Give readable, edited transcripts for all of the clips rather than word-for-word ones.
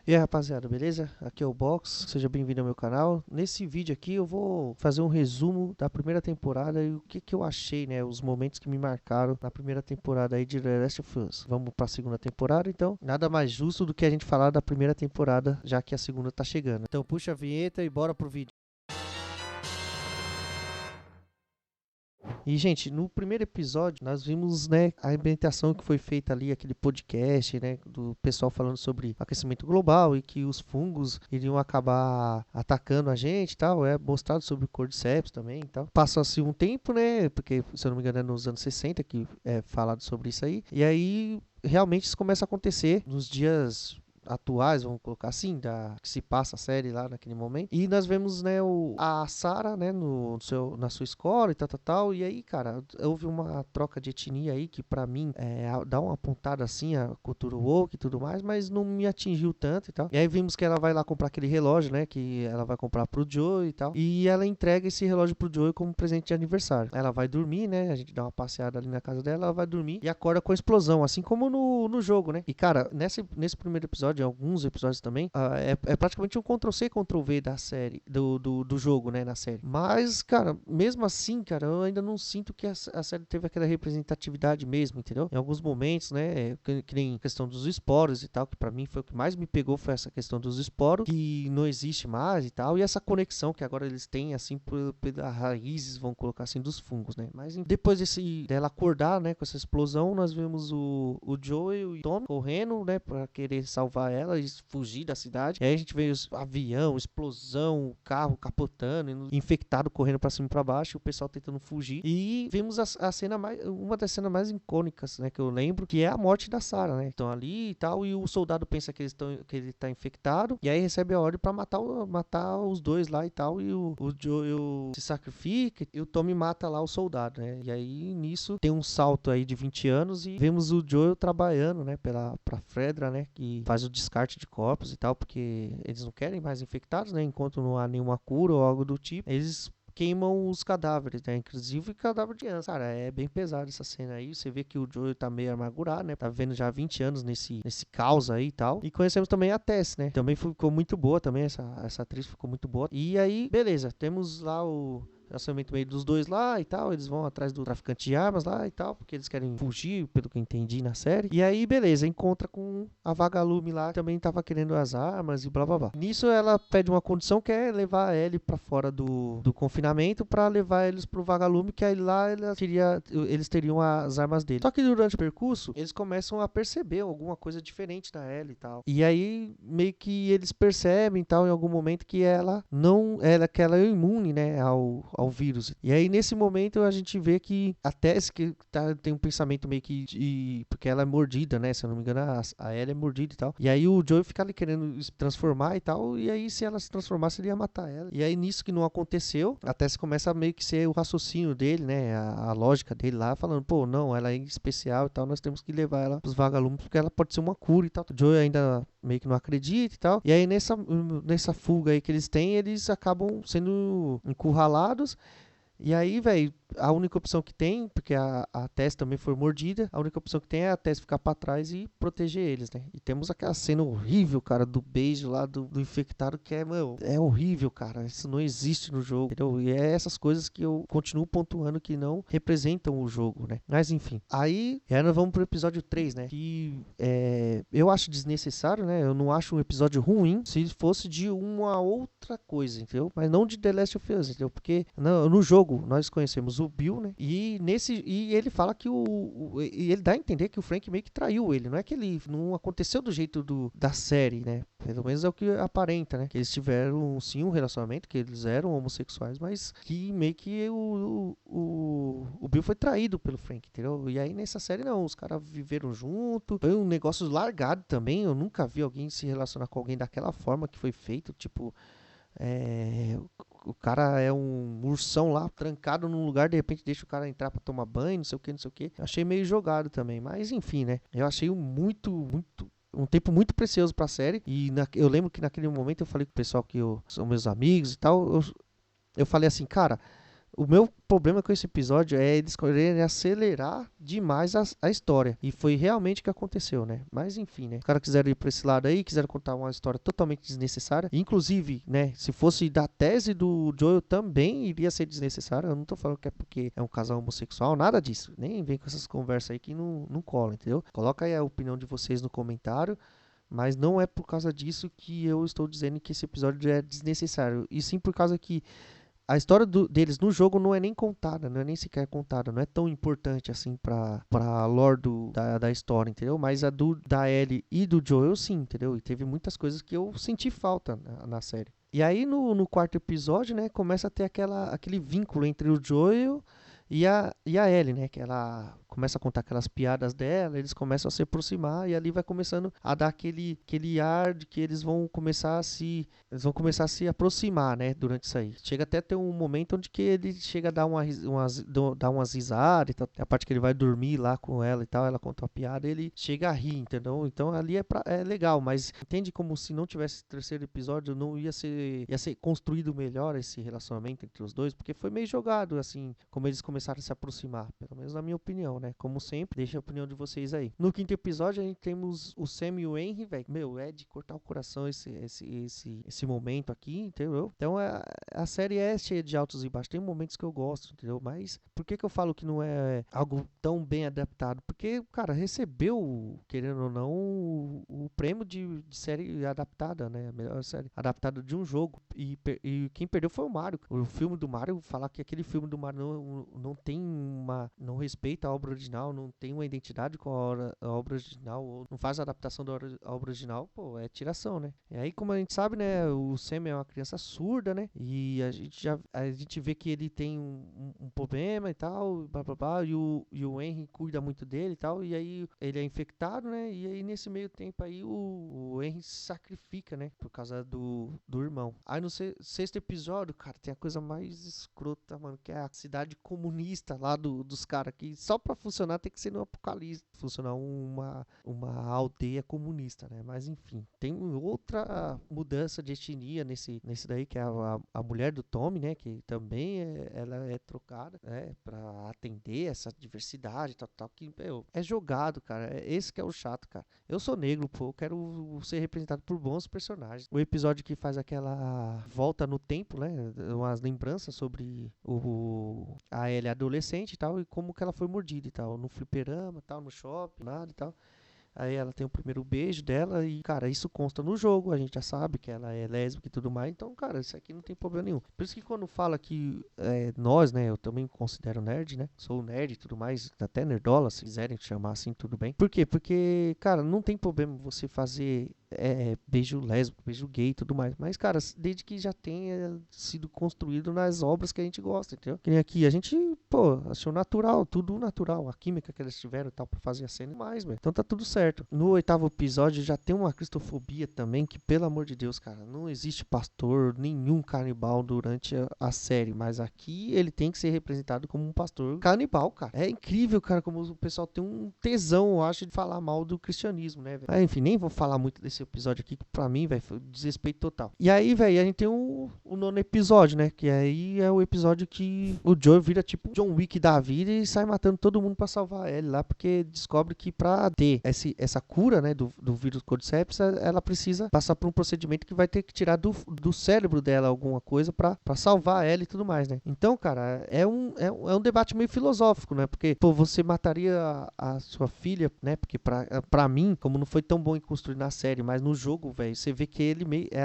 E aí, rapaziada, beleza? Aqui é o Box, seja bem-vindo ao meu canal. Nesse vídeo aqui eu vou fazer um resumo da primeira temporada e o que eu achei, né? Os momentos que me marcaram na primeira temporada aí de The Last of Us. Vamos pra segunda temporada, então. Nada mais justo do que a gente falar da primeira temporada, já que a segunda tá chegando. Então puxa a vinheta e bora pro vídeo. E, gente, no primeiro episódio, nós vimos, né, a ambientação que foi feita ali, aquele podcast, né, do pessoal falando sobre aquecimento global e que os fungos iriam acabar atacando a gente e tal, mostrado sobre o Cordyceps também e tal. Passou-se um tempo, né, porque, se eu não me engano, é nos anos 60 que é falado sobre isso aí, e aí realmente isso começa a acontecer nos dias atuais, vamos colocar assim, que se passa a série lá naquele momento. E nós vemos, né, a Sarah, né, na sua escola e tal. E aí, cara, houve uma troca de etnia aí que pra mim dá uma apontada assim, a cultura woke e tudo mais, mas não me atingiu tanto e tal. E aí vimos que ela vai lá comprar aquele relógio, né, que ela vai comprar pro Joe e tal. E ela entrega esse relógio pro Joe como presente de aniversário. Ela vai dormir, né, a gente dá uma passeada ali na casa dela, ela vai dormir e acorda com a explosão, assim como no jogo, né. E, cara, nesse primeiro episódio, em alguns episódios também, é praticamente um Ctrl-C, Ctrl-V da série, do jogo, né, na série. Mas, cara, mesmo assim, cara, eu ainda não sinto que a série teve aquela representatividade mesmo, entendeu? Em alguns momentos, né, que nem questão dos esporos e tal, que pra mim foi o que mais me pegou, foi essa questão dos esporos, que não existe mais e tal, e essa conexão que agora eles têm, assim, pelas raízes, vão colocar assim, dos fungos, né? Mas depois dela acordar, né, com essa explosão, nós vemos o Joel e o Tommy correndo, né, pra querer salvar ela e fugir da cidade. E aí a gente vê avião, explosão, carro capotando, infectado correndo pra cima e pra baixo, e o pessoal tentando fugir. E vimos a cena uma das cenas mais icônicas, né, que eu lembro, que é a morte da Sarah, né? Estão ali e tal, e o soldado pensa que ele tá infectado, e aí recebe a ordem pra matar os dois lá e tal, e o Joel se sacrifica, e o Tommy mata lá o soldado, né? E aí nisso tem um salto aí de 20 anos e vemos o Joel trabalhando, né, pra Fredra, né, que faz o descarte de corpos e tal, porque eles não querem mais infectados, né, enquanto não há nenhuma cura ou algo do tipo, eles queimam os cadáveres, né? Inclusive cadáver de criança. Cara, é bem pesado essa cena aí. Você vê que o Joel tá meio amargurado, né? Tá vivendo já há 20 anos nesse caos aí e tal. E conhecemos também a Tess, né? Também ficou muito boa também, essa atriz ficou muito boa. E aí, beleza, temos lá o relacionamento meio dos dois lá e tal, eles vão atrás do traficante de armas lá e tal, porque eles querem fugir, pelo que eu entendi na série. E aí, beleza, encontra com a Vagalume lá, que também tava querendo as armas e blá blá blá. Nisso ela pede uma condição que é levar a Ellie pra fora do confinamento pra levar eles pro Vagalume, que aí lá eles teriam as armas dele. Só que durante o percurso, eles começam a perceber alguma coisa diferente da Ellie e tal. E aí, meio que eles percebem tal, em algum momento que que ela é imune, né, ao vírus. E aí, nesse momento, a gente vê que a Tess que tem um pensamento meio que porque ela é mordida, né? Se eu não me engano, a Ellie é mordida e tal. E aí o Joey fica ali querendo se transformar e tal. E aí, se ela se transformasse, ele ia matar ela. E aí, nisso que não aconteceu, a Tess começa a meio que ser o raciocínio dele, né? A lógica dele lá, falando, pô, não, ela é especial e tal, nós temos que levar ela pros vagalumes, porque ela pode ser uma cura e tal. O Joey ainda meio que não acredita e tal. E aí, nessa fuga aí que eles têm, eles acabam sendo encurralados. E aí, velho, a única opção que tem, porque a Tess também foi mordida, a única opção que tem é a Tess ficar pra trás e proteger eles, né? E temos aquela cena horrível, cara, do beijo lá do infectado, que mano, é horrível, cara. Isso não existe no jogo, entendeu? E é essas coisas que eu continuo pontuando que não representam o jogo, né? Mas enfim. Aí nós vamos pro episódio 3, né? Que eu acho desnecessário, né? Eu não acho um episódio ruim se fosse de uma outra coisa, entendeu? Mas não de The Last of Us, entendeu? Porque no jogo nós conhecemos o Bill, né? E ele fala que e ele dá a entender que o Frank meio que traiu ele. Não é que ele não aconteceu do jeito da série, né? Pelo menos é o que aparenta, né? Que eles tiveram sim um relacionamento, que eles eram homossexuais, mas que meio que o Bill foi traído pelo Frank, entendeu? E aí nessa série não, os caras viveram junto. Foi um negócio largado também. Eu nunca vi alguém se relacionar com alguém daquela forma que foi feito, tipo. O cara é um ursão lá, trancado num lugar, de repente deixa o cara entrar pra tomar banho, não sei o que, não sei o que. Achei meio jogado também, mas enfim, né? Eu achei um tempo muito precioso pra série. E eu lembro que naquele momento eu falei com o pessoal que são meus amigos e tal. Eu falei assim, cara, O meu problema com esse episódio é eles quererem acelerar demais a história. E foi realmente o que aconteceu, né? Mas enfim, né? Os caras quiseram ir pra esse lado aí, quiseram contar uma história totalmente desnecessária. Inclusive, né? Se fosse da tese do Joel também iria ser desnecessária. Eu não tô falando que é porque é um casal homossexual, nada disso. Nem vem com essas conversas aí que não cola, entendeu? Coloca aí a opinião de vocês no comentário. Mas não é por causa disso que eu estou dizendo que esse episódio é desnecessário. E sim por causa que a história deles no jogo não é nem contada, não é nem sequer contada, não é tão importante assim pra lore da história, entendeu? Mas a da Ellie e do Joel sim, entendeu? E teve muitas coisas que eu senti falta na série. E aí no quarto episódio, né, começa a ter aquele vínculo entre o Joel e a Ellie, né? Que ela começa a contar aquelas piadas dela, eles começam a se aproximar e ali vai começando a dar aquele ar de que eles vão começar a se aproximar, né? Durante isso aí. Chega até a ter um momento onde que ele chega a dar dar umas risadas e tal. A parte que ele vai dormir lá com ela e tal, ela conta uma piada, ele chega a rir, entendeu? Então ali é legal, mas entende como se não tivesse terceiro episódio, não ia ser construído melhor esse relacionamento entre os dois, porque foi meio jogado, assim, como eles começaram a se aproximar, pelo menos na minha opinião, né? Como sempre, deixa a opinião de vocês aí. No quinto episódio, a gente temos o Sam e o Henry, velho. Meu, é de cortar o coração esse momento aqui, entendeu? Então, a série é cheia de altos e baixos. Tem momentos que eu gosto, entendeu? Mas por que eu falo que não é algo tão bem adaptado? Porque, cara, recebeu, querendo ou não, o prêmio de série adaptada, né? A melhor série adaptada de um jogo. E quem perdeu foi o Mario. O filme do Mario, falar que aquele filme do Mario não respeita a obra original, não tem uma identidade com a obra original, ou não faz a adaptação da obra original, pô, é tiração, né? E aí, como a gente sabe, né, o Sam é uma criança surda, né? E a gente vê que ele tem um problema e tal, blá, blá, blá, e o Henry cuida muito dele e tal, e aí ele é infectado, né? E aí nesse meio tempo aí o Henry se sacrifica, né? Por causa do irmão. Aí no sexto episódio, cara, tem a coisa mais escrota, mano, que é a cidade comunista lá dos caras, que só pra funcionar tem que ser no apocalipse, funcionar uma aldeia comunista, né? Mas enfim, tem outra mudança de etnia nesse daí, que é a mulher do Tommy, né? Que também ela é trocada, né? Pra atender essa diversidade, tal, que, meu, é jogado, cara. Esse que é o chato, cara. Eu sou negro, pô, eu quero ser representado por bons personagens. O episódio que faz aquela volta no tempo, né? Umas lembranças sobre a Ellie adolescente e tal, e como que ela foi mordida e tal, no fliperama, tal, no shopping, nada e tal. Aí ela tem o primeiro beijo dela e, cara, isso consta no jogo, a gente já sabe que ela é lésbica e tudo mais, então, cara, isso aqui não tem problema nenhum. Por isso que quando fala que nós, né, eu também me considero nerd, né, sou nerd e tudo mais, até nerdola, se quiserem chamar assim, tudo bem. Por quê? Porque, cara, não tem problema você fazer beijo lésbico, beijo gay e tudo mais, mas, cara, desde que já tenha sido construído nas obras que a gente gosta, entendeu? Que nem aqui, a gente, pô, achou natural, tudo natural, a química que eles tiveram e tal pra fazer a cena e mais, velho. Então tá tudo certo. No oitavo episódio já tem uma cristofobia também, que pelo amor de Deus, cara, não existe pastor nenhum canibal durante a série, mas aqui ele tem que ser representado como um pastor canibal, cara. É incrível, cara, como o pessoal tem um tesão, eu acho, de falar mal do cristianismo, né, velho? Enfim, nem vou falar muito desse episódio aqui, que pra mim, velho, foi desrespeito total. E aí, velho, a gente tem o nono episódio, né, que aí é o episódio que o Joe vira tipo John Wick da vida e sai matando todo mundo pra salvar ele lá, porque descobre que pra ter essa cura, né, do vírus Cordyceps, ela precisa passar por um procedimento que vai ter que tirar do cérebro dela alguma coisa pra salvar ela e tudo mais, né. Então, cara, é um debate meio filosófico, né, porque, pô, você mataria a sua filha, né, porque pra mim, como não foi tão bom em construir na série, mas no jogo, velho, você vê que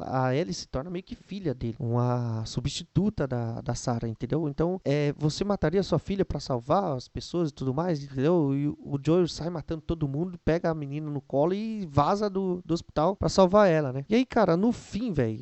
a Ellie se torna meio que filha dele, uma substituta da Sarah, entendeu? Então, você mataria sua filha pra salvar as pessoas e tudo mais, entendeu? E o Joel sai matando todo mundo, pega a menina no colo e vaza do hospital pra salvar ela, né? E aí, cara, no fim, velho,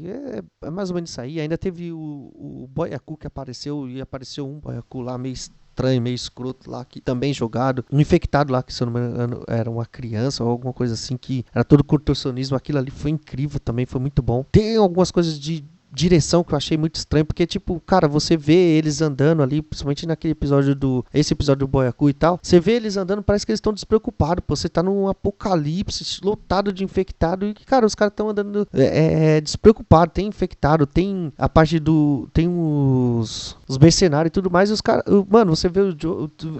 é mais ou menos isso aí. Ainda teve o Boyaku que apareceu, e apareceu um Boyaku lá meio estranho, meio escroto lá, que também jogado, um infectado lá, que se eu não me engano era uma criança ou alguma coisa assim, que era todo contorcionismo. Aquilo ali foi incrível também, foi muito bom. Tem algumas coisas de direção que eu achei muito estranho, porque, tipo, cara, você vê eles andando ali, principalmente naquele episódio esse episódio do Boyaku e tal, você vê eles andando, parece que eles estão despreocupados, pô, você tá num apocalipse lotado de infectado e, cara, os caras estão andando despreocupados, tem infectado, tem a parte tem os mercenários e tudo mais, e os caras, mano, você vê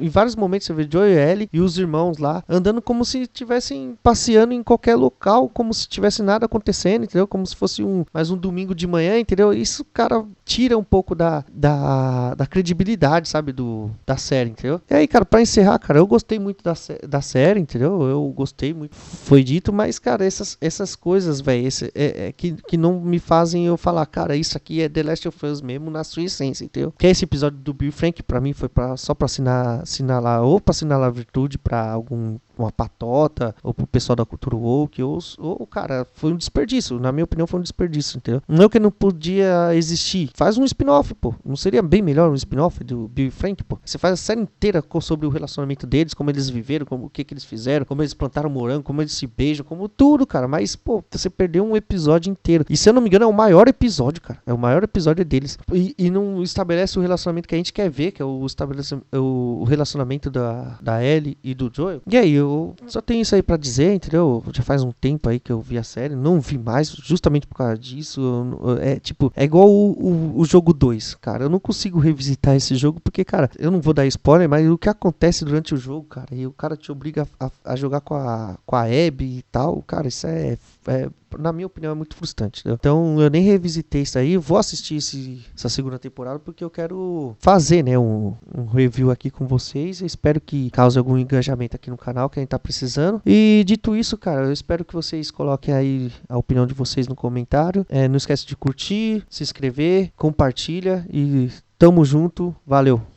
em vários momentos você vê o Joe e Ellie e os irmãos lá, andando como se estivessem passeando em qualquer local, como se tivesse nada acontecendo, entendeu? Como se fosse mais um domingo de manhã, entendeu? Isso, cara, tira um pouco da credibilidade, sabe, da série, entendeu? E aí, cara, pra encerrar, cara, eu gostei muito da série, entendeu? Eu gostei muito, foi dito, mas, cara, essas coisas, velho, que não me fazem eu falar, cara, isso aqui é The Last of Us mesmo na sua essência, entendeu? Que é esse episódio do Bill Frank, pra mim, foi só pra assinalar, ou pra assinalar a virtude pra uma patota, ou pro pessoal da cultura woke, ou, cara, foi um desperdício, na minha opinião foi um desperdício, entendeu? Não é que não podia existir, faz um spin-off, pô, não seria bem melhor um spin-off do Bill e Frank, pô? Você faz a série inteira sobre o relacionamento deles, como eles viveram, o que eles fizeram, como eles plantaram morango, como eles se beijam, como tudo, cara, mas, pô, você perdeu um episódio inteiro, e se eu não me engano é o maior episódio, cara, é o maior episódio deles, e não estabelece o relacionamento que a gente quer ver, que é o relacionamento da Ellie e do Joel. E aí, eu só tenho isso aí pra dizer, entendeu? Já faz um tempo aí que eu vi a série, não vi mais, justamente por causa disso. É igual o jogo 2, cara. Eu não consigo revisitar esse jogo porque, cara, eu não vou dar spoiler, mas o que acontece durante o jogo, cara, e o cara te obriga a jogar com a Abby e tal, cara, isso na minha opinião, é muito frustrante, entendeu? Então, eu nem revisitei isso aí. Vou assistir essa segunda temporada porque eu quero fazer, né, um review aqui com vocês. Eu espero que cause algum engajamento aqui no canal que a gente tá precisando. E dito isso, cara, eu espero que vocês coloquem aí a opinião de vocês no comentário. Não esquece de curtir, se inscrever, compartilha e tamo junto. Valeu!